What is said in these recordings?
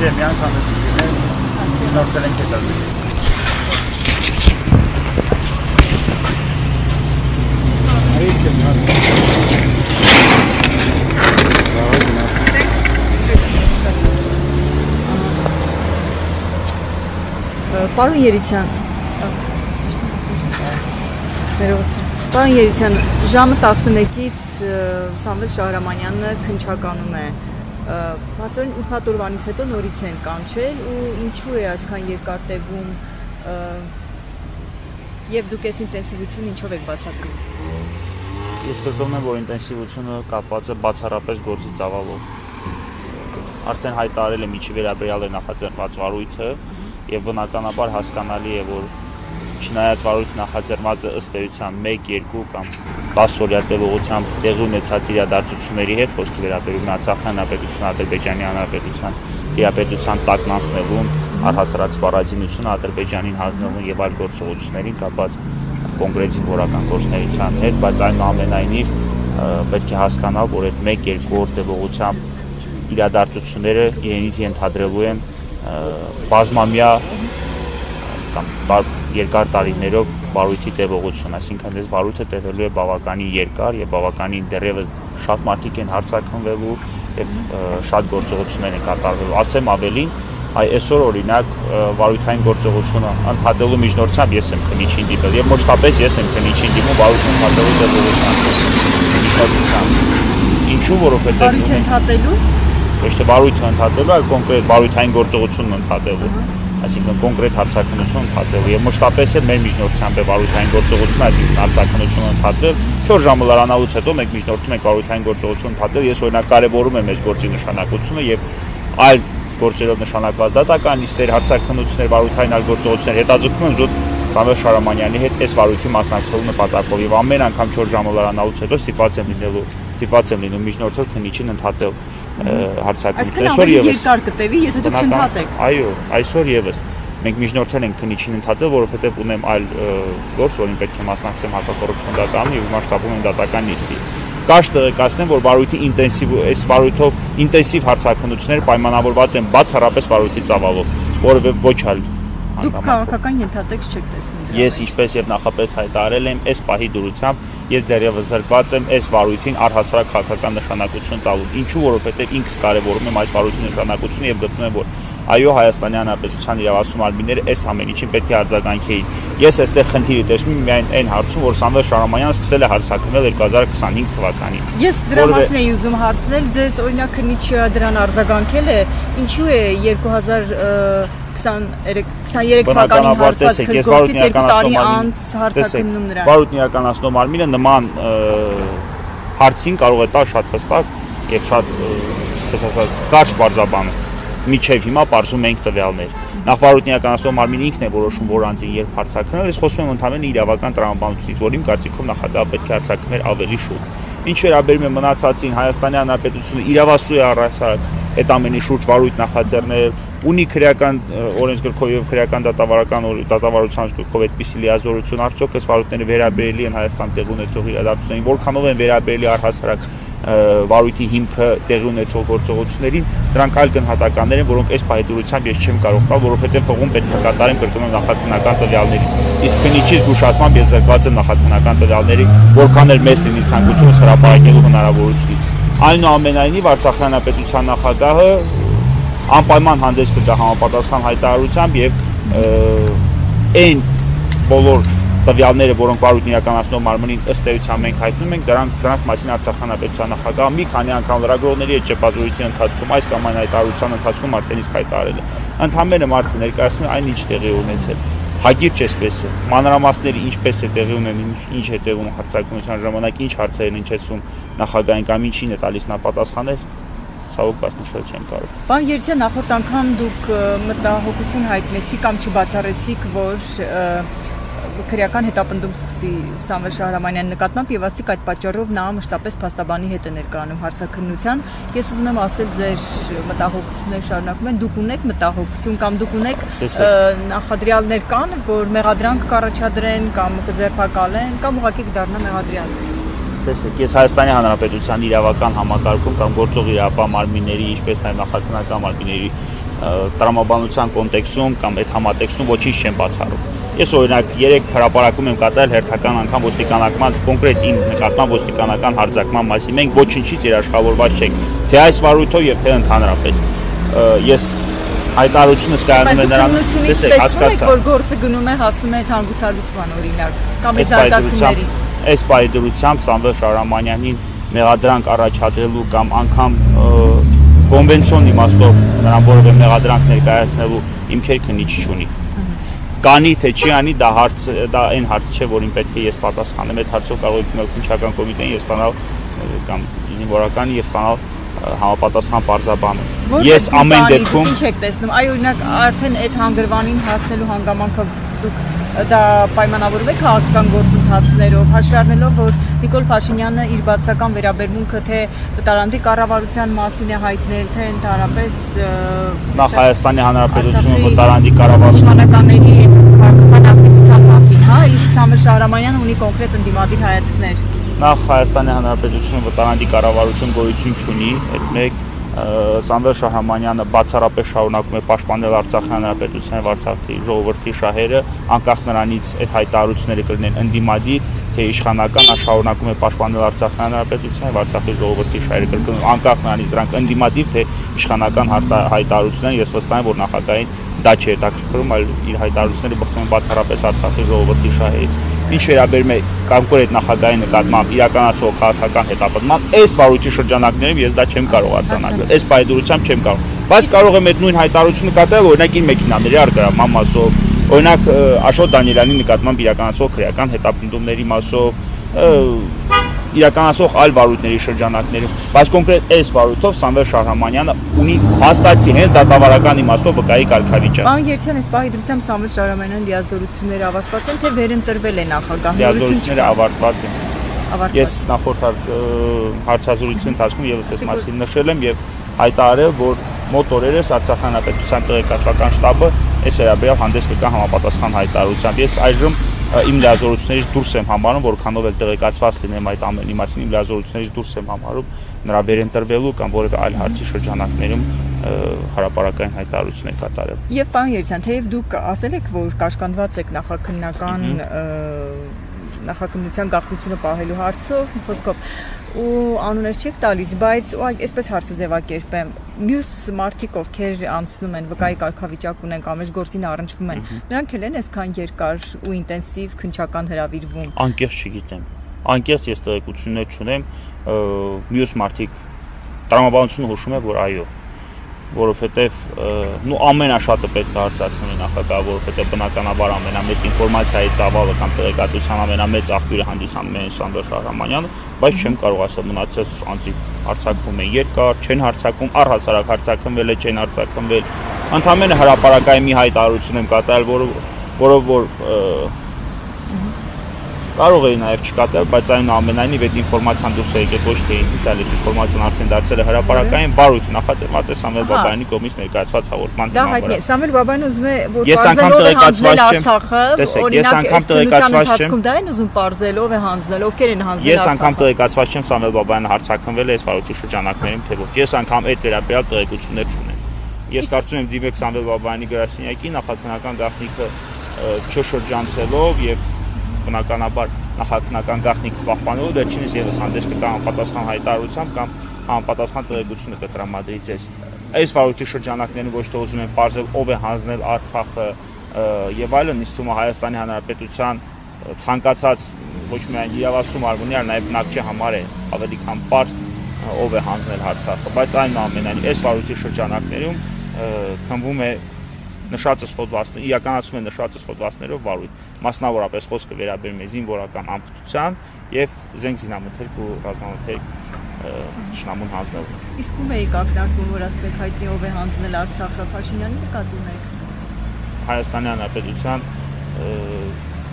Չէ, մի անգամ է դիտել, շնորհել ենք այդ ազգը։ Պարոն Երիցյան, Պարոն Երիցյան, ժամը 11-ից Սամվել Շահրամանյանը քննչականում է, փաստորեն ուրբաթօրվանից հետո նորից են կանչել ու ինչու է այսքան երկար տևում եւ դուք այս ինտենսիվությունը ինչով եք բացատրում։ Ես կրկնում եմ, որ ինտենսիվությունը կապված է բացառապես գործի ծավալով։ Արդեն հայտարարել է միջի վերաբերյալ է նախաձեռնված վարույթը եւ բնականաբար հասկանալի է, որ չնայած վարույթ նախաձեռնված է ըստ էության 1, 2 կամ 10 օրյա տևողությամբ տեղի ունեցած իրադարձությունների հետ, խոսքը վերաբերում է Արցախի հանրապետության, Ադրբեջանի հանրապետության, դիապետության տակնանցնելուն, առհասարակ սպառազինությունը Ադրբեջանին հանձնելուն եւ այլ գործողություններին կապված կոնկրետ զինվորական գործունեության հետ, բայց այնուամենայնիվ պետք է հասկանալ, որ այդ 1-2 օր տևողությամբ իրադարձությունները իրենից ենթադրելու են բազմամյա կամ երկար տարիներով վարույթի տևողություն, այսինքն այս վարույթը տևելու է բավականին երկար եւ բավականին դեռևս շատ մարդիկ են հարձակվելու եւ շատ գործողություններ են կատարվելու։ Ասեմ ավելին, այսօր օրինակ վարույթային գործողությունը ընդհատելու միջնորդությամբ ես եմ քննիչին դիմել եւ մշտապես ես եմ քննիչին դիմում վարույթ ընդհատելու միջնորդությամբ։ Ինչու, որովհետեւ վարույթ ընդհատելու ոչ թե վարույթը ընդհատելու, այլ կոնկրետ վարույթային գործողությունն ընդհատելու, այսինքն կոնկրետ հարձակումություն ընդհատելու եւ մշտապես էլ մեր միջնորդությամբ է վարույթային գործողությունը, այսինքն հարձակումություն ընդհատել, 4 ժամը լրանալուց հետո մենք միջնորդում ենք վարույթային գործողություն ընդհատել։ Ես օրինակ կարևորում եմ այս գործի նշանակությունը եւ այլ գործերով նշանակված դատական նիստեր, հարձակումություններ, վարույթային այլ գործողություններ հետաձգում եմ զուտ Սամվել Շահրամանյանի հետ այս վարույթի մասնակցելու նպատակով եւ ամեն անգամ 4 ժամը լրանալուց հետո ստիպված եմ լինում միջնորդել քննիչին ընդհատել հարձակումները։ Այսօր եւս երկար կտևի, եթե դուք չընդհատեք։ Այո, այսօր եւս մենք միջնորդել ենք քննիչին ընդհատել, որովհետեւ ունեմ այլ գործ, որին պետք է մասնակցեմ հակակոռուպցիոն դատարանում եւ մասշտաբում եմ դատական նիստի։ Կարճ տեղեկացնեմ, որ վարույթի այս վարույթով ինտենսիվ հարձակումներ պայմանավորված են բացառապես վարույթի ծավալով, որովհետեւ ոչ այլ Դուք քաղաքական ենթատեքստ չեք տեսնում։ Ես ինչպես եւ նախապես հայտարարել եմ, այս պահի դրությամբ ես դեռևս զրկված եմ այս վարույթին առհասարակ քաղաքական նշանակություն տալու։ Ինչու, որովհետեւ ինքս կարևորում եմ այս վարույթի նշանակությունը եւ գտնում եմ, որ այո, Հայաստանի Հանրապետության իրավասու մարմինները այս ամեն ինչին պետք է արձագանքեին։ Ես այստեղ խնդիրը տեսնում եմ միայն այն հարցում, որ Սամվել Շահրամանյանը սկսել է հարձակվել 2025 թվականին։ Ես դրա մասին էի ուզում հարցնել, ձեզ օրինակ քննիչը դրան արձագանքել է, ինչու է 2023 թվականին հարցած քրգործից 2 տարի անց հարձակվում նրան։ Վարույթն իրականացնող մարմինը նման հարցին կարող է տալ շատ հստակ եւ շատ կարճ բարձրաբանում։ Միջև հիմա պարզում ենք տվյալներ։ Նախ վարույթն իրականացնող մարմինը ինքն է որոշում, որ անձին երբ հարձակվել, ես խոսում եմ ընդհանրապես իրավական տրամաբանությունից, որ իմ կարծիքով նախագահը պետք է հարձակվեր ավելի շուտ։ Ինչ վերաբերում է մնացածին, Հայաստանի Հանրապետությունը իրավասու է առհասարակ այդ ամենի շուրջ վարույթ նախաձեռնել, ունի քրեական օրենսգրքով եւ քրեական դատավարության գրքով այդպիսի լիազորություն, արդյոք այս վարույթները վերաբերելի են Հայաստան տեղի ունեցող իրադարձություններին, որքանով են վերաբերելի առհասարակ վարույթի հիմքը տեղի ունեցող գործողություններին, դրանք այլ գնահատականներ են, որոնք այս պահի դրությամբ ես չեմ կարող տալ, որովհետեւ հողում պետք է կատարեմ կրկնում նախաքննական տվյալների։ Իսկ քննիչից զգուշացմամբ ես զրկված եմ նախաքննական տվյալների, որքան էլ մեծ լինի ցանկությունս հրապարակելու հնարավորությունից։ Այնուամենայնիվ Արցախի Հանրապետության նախագահը անպայման հանդես կգա համապատասխան հայտարարությամբ եւ այն բոլոր տվյալները, որոնք վարույթն իրականացնող մարմնին ըստ էության մենք հայտնում ենք, դրանց մասին Արցախի Հանրապետության նախագահը մի քանի անգամ լրագրողների հետ ճեպազորության ընթացքում այս կամ այն հայտարարության ընթացքում արդեն իսկ հայտարարել է։ Ընդհանրապես մարդը ներկայացնում է այն ինչ տեղի ունեցել։ Հակիրճ էսպես է։ Մանրամասները ինչպես է տեղի ունեն, ինչ է տեղում հարձակումության ժամանակ, ինչ հարցեր են հնչեցում նախագահին կամ ինչին է տալիս նա պատասխանել, ցավոք բայց նշել չեմ կարող։ Պարոն Երիցյան, նախորդ անգամ դուք մտահոգություն հայտնեցիք կամ չբացառեցիք, որ քրեական հետապնդում սկսի Սամվել Շահրամանյանի նկատմամբ եւ ասիկ այդ պատճառով նա մշտապես փաստաբանի հետ է ներկայանում հարցաքննության։ Ես ուզում եմ ասել, ձեր մտահոգությունները շարունակվում են, դուք ունեք մտահոգություն կամ դուք ունեք նախադրյալներ կան, որ մեղադրանք կառաջադրեն կամ կձերբակալեն կամ ուղղակի կդառնա մեղադրյալ։ Տեսեք, ես Հայաստանի Հանրապետության իրավական համակարգում կամ գործող իրավապահ մարմինների, ինչպես նաև նախաքննական մարմինների տրամաբանության կոնտեքստում կամ այդ համատեքստում ոչինչ չեն բացառում։ Ես օրինակ 3 հրապարակում եմ կատարել հերթական անգամ ոստիկանական կոնկրետ իմ նկատմամբ ոստիկանական հարձակման մասին։ Մենք ոչինչից երաշխավորված չենք, թե այս վարույթով եւ թե ընդհանրապես։ Ես հայտարարությունս կայանում է նրան, տեսեք, հասկացա, որ գործը գնում է հասնում է հանգուցալուծման օրինակ կամ զարգացումների։ Այս պայդրությամբ Սամվել Շահրամանյանին մեղադրանք առաջադրելու կամ անգամ կոնվենցիոն իմաստով նրան որևէ մեղադրանք ներկայացնելու հիմքեր քննիչ չունի։ Կանի թե չի անի, դա այն հարց չէ, որին պետք է ես պատասխանեմ։ Այդ հարցով կարող եք մել քննչական կոմիտեն եւ ստանալ կամ զինվորականի եւ ստանալ համապատասխան պարզաբանը։ Ես ամեն դեպքում ինչ եք տեսնում, այ օրինակ արդեն այդ հանգրվանին հասնելու հանգամանքը դուք դա պայմանավորվում է քաղաքական գործընթացներով, հաշվի առնելով, որ Նիկոլ Փաշինյանը իր բացական վերաբերմունքը թե վտարանդի կառավարության մասին է հայտնել, թե ընդհանրապես նախ Հայաստանի Հանրապետությունը վտարանդի կառավարության նշանականների քաղաքական ակտիվության մասին, հա, իսկ Սամվել Շահրամանյանը ունի կոնկրետ ընդդիմադիր հայացքներ։ Նախ Հայաստանի Հանրապետությունը վտարանդի կառավարություն գոյություն չունի, այդ մեկ Սամվել Շահրամանյանը բացառապես շարունակում է պաշտպանել Արցախի Հանրապետության եւ Արցախի ժողովրդի շահերը, անկախ նրանից այդ հայտարարությունները կլինեն ընդդիմադիր, թե իշխանական, նա շարունակում է պաշտպանել Արցախի Հանրապետության եւ Արցախի ժողովրդի շահերը, կլինեն անկախ նրանից դրանք ընդդիմադիր թե իշխանական հայտարարություններ, ես վստահ եմ, որ նախագահային դա չի հետաքրքրում, այլ իր հայտարարությունները բխում են բացառապես Արցախի ժողովրդի շահերից։ Ինչ վերաբերում է կոնկրետ նախագահի նկատմամբ իրականացող քաղաքական հետապնդման, այս վարույթի շրջանակներում ես դա չեմ կարող արձանագրել, այս պայդրությամբ չեմ կարող։ Բայց կարող եմ այդ նույն հայտարարությունը կատարել, օրինակ իր մեքենաների արգրամման մասով, օրինակ Աշոտ Դանիելյանի նկատմամբ իրականացող քրեական հետապնդումների մասով, իրականացող այլ վարույթների շրջանակներում, բայց կոնկրետ այս վարույթով Սամվել Շահրամանյանը ունի հաստատի հենց դատավարական իմաստով վկայի կարգավիճակ։ Պարոն Երցյան, այս պահի դրությամբ Սամվել Շահրամանյանի լիազորությունները ավարտված են, թե վերընտրվել է նախագահ։ Լիազորությունները ավարտված են։ Ավարտված։ Ես նախորդ հարցազրույցի ընթացքում եւս այս մասին նշել եմ եւ հայտարարել, որ մոտ օրերս Արցախի Հանրապետության տեղեկատվական շտաբը այս վերաբերյալ հանդես կգա համապատասխան հայտարարությամբ։ Ես այժմ իմ լիազորություններից դուրս եմ համարում, որքանով էլ տեղեկացված լինեմ այդ ամենի մասին, իմ լիազորություններից դուրս եմ համարում նրա վերընտրվելու կամ որևէ այլ հարցի շրջանակներում հրապարակային հայտարարություններ կատարել։ Եվ պարոն Երցյան, թեև դուք ասել եք, որ կաշկանդված եք նախաքննության գաղտնիությունը պահելու հարցով, խոսքով, ու անուններ չեք տալիս, բայց այսպես հարցը ձևակերպեմ, մյուս մարդիկ, ովքեր անցնում են վկայի կարգավիճակ ունեն կամ այս գործին առնչվում են, նրանք էլ են այսքան երկար ու ինտենսիվ քննչական հրավիրվում։ Անկեղծ չգիտեմ։ Անկեղծ ես տեղեկություններ չունեմ, մյուս մարդիկ տրամաբանությունը հուշում է, որ այո, որովհետև ամենաշատը պետք է հարձակվի նախագահ, որովհետև բնականաբար ամենամեծ ինֆորմացիայի ծավալը կամ տեղեկատվության ամենամեծ աղբյուրը հանդիսանում է Սամվել Շահրամանյանը, բայց չեմ կարող ասել մնացած անձիկ հարձակվում են երկար, չեն հարձակվում, առհասարակ հարձակվել է, չեն հարձակվել։ Ընդհանրապես հրապարակային մի հայտարարություն եմ կատարել, որով որ կարող էի նաև չկատարել, բայց այնուամենայնիվ այդ ինֆորմացիան դուրս է եկել ոչ թե ինձ, այլ ինֆորմացիան արդեն դարձել է հրապարակային վարույթ, նախաձեռնված է Սամվել Բաբայանի կողմից ներկայացված հաղորդման հիման վրա։ Դա հայտնի է, Սամվել Բաբայանը ուզում է, որ ես անգամ տեղեկացված չեմ, դա են ուզում պարզել, ով է հանձնել, ովքեր են հանձնել Արցախը։ Ես անգամ տեղեկացված չեմ Սամվել Բաբայանը հարձակվել է այս վարույթի շրջանակներում, թե ոչ։ Ես անգամ այդ վերաբերյալ տեղեկություններ չունեմ։ Ես կարծում եմ դիմեք Սամվել Բաբայանի գրասենյակի նախաքննական գաղտնիքը չշրջանցելով եւ բնականաբար նախաքննական գաղտնիքը պահպանելու վերջինիս եւս հանդես կգա համապատասխան հայտարարությամբ կամ համապատասխան տեղեկությունը կտրամադրի ձեզ։ Այս վարույթի շրջանակներում ոչ թե ուզում են պարզել ով է հանձնել Արցախը եւ այլն, իսկ թվում է Հայաստանի Հանրապետության ցանկացած ոչ միայն իրավասու մարմնի, այլ նաեւ բնակչի համար է ավելի քան պարզ ով է հանձնել Արցախը, բայց այնուամենայնիվ այս վարույթի շրջանակներում քննվում է նշածս հոդվածներ, իրականացում են նշածս հոդվածներով վարույթ, մասնավորապես խոսքը վերաբերում է զինվորական ամբողջության եւ զենք զինամթերք ու ռազմամթերք ճշնամուն հանձնելու։ Իսկ ում եք ակնարկում, որ ասեք հայտնի ով է հանձնել Արցախը, Փաշինյանի նկատում եք։ Հայաստանի Հանրապետության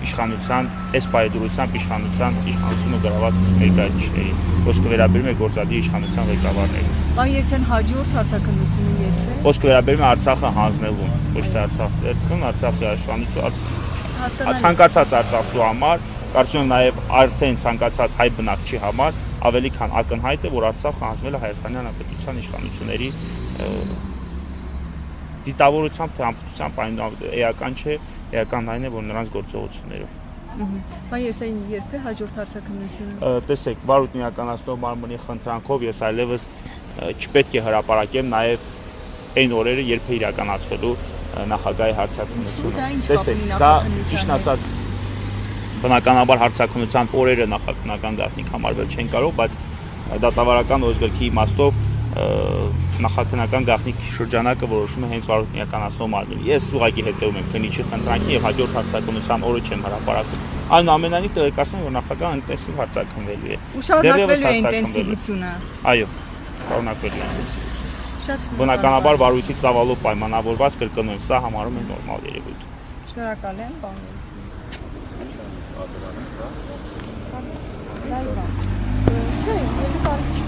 իշխանության, այս պայդրությամբ իշխանությունը գրաված ներկայացուցիչների, խոսքը վերաբերում է գործադիր իշխանության ղեկավարներին։ Պարոն Երցյան, հաջորդ հարցաքննությունը երբ է։ Խոսքը վերաբերում է Արցախը հանձնելուն, ոչ թե Արցախի իշխանություն, ցանկացած Արցախցու համար, կարծում եմ նաև արդեն ցանկացած հայ բնակչի համար ավելի քան ակնհայտ է, որ Արցախը հանձնել է Հայաստանի Հանրապետության իշխանությունների դիտավորությամբ թե ամբողջությամբ այն էական չէ, էականն այն է, որ նրանց գործողություններով։ Բայց ես այն երբ է հաջորդ հարցաքննությունը։ Տեսեք, վարույթն իրականացնող մարմնի խնդրանքով ես այլևս չպետք է հրապարակեմ նաև այն օրերը, երբ է իրականացվելու նախագահի հարցաքննությունը։ Տեսեք, դա ճիշտ ասած բնականաբար հարցաքննության օրերը նախաքննական գաղտնիք համարվել չեն կարող, բայց դատավարական օրենսգրքի իմաստով նախաքննական գաղտնիքի շրջանակը որոշում է հենց վարույթն իրականացնող մարմինը։ Ես ուղղակի հետևում եմ քննիչի խնդրանքին եւ հաջորդ հարցաքննության օրը չեմ հրապարակում։ Այնուամենայնիվ տեղեկացնում եմ, որ նախագահը ինտենսիվ հարցաքննվելու է։ Ու շարունակվելու է ինտենսիվությունը։ Այո, շարունակվելու է ինտենսիվությունը։ Շատ Բնականաբար վարույթի ծավալով պայմանավորված կրկնում, սա համարում եմ նորմալ երևույթ։ Շնորհակալ եմ, պարոն Չէ, ելը կարիք չկա։